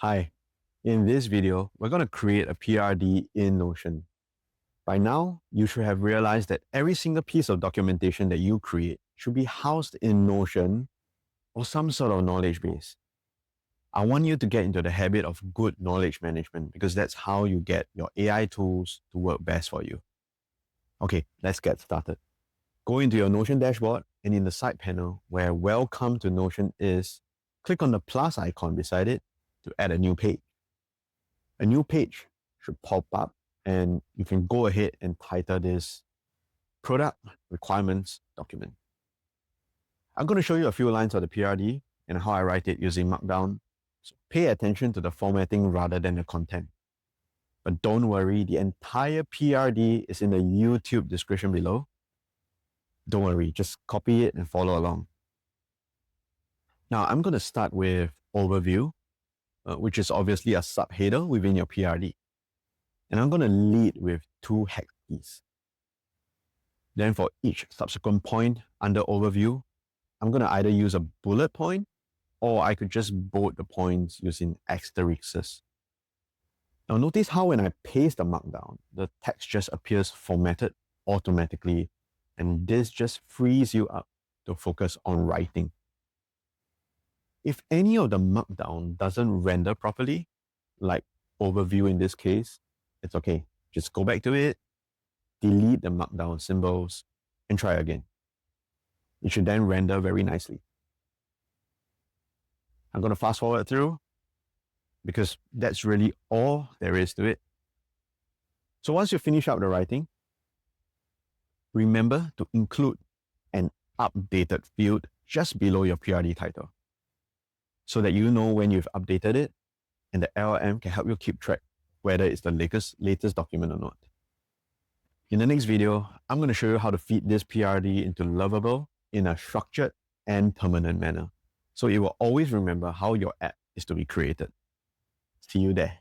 Hi, in this video, we're going to create a PRD in Notion. By now, you should have realized that every single piece of documentation that you create should be housed in Notion or some sort of knowledge base. I want you to get into the habit of good knowledge management because that's how you get your AI tools to work best for you. Okay, let's get started. Go into your Notion dashboard and in the side panel where Welcome to Notion is, click on the plus icon beside it to add a new page. A new page should pop up and you can go ahead and title this Product Requirements Document. I'm going to show you a few lines of the PRD and how I write it using Markdown. So pay attention to the formatting rather than the content. But don't worry, the entire PRD is in the YouTube description below. Don't worry, just copy it and follow along. Now I'm going to start with Overview, which is obviously a subheader within your PRD. And I'm going to lead with two hex keys. Then for each subsequent point under Overview, I'm going to either use a bullet point or I could just bold the points using asterisks. Now notice how when I paste the Markdown, the text just appears formatted automatically, and this just frees you up to focus on writing. If any of the Markdown doesn't render properly, like Overview in this case, it's okay. Just go back to it, delete the Markdown symbols, and try again. It should then render very nicely. I'm going to fast forward through because that's really all there is to it. So once you finish up the writing, remember to include an updated field just below your PRD title so that you know when you've updated it, and the LLM can help you keep track whether it's the latest document or not. In the next video, I'm going to show you how to feed this PRD into Lovable in a structured and permanent manner, so it will always remember how your app is to be created. See you there.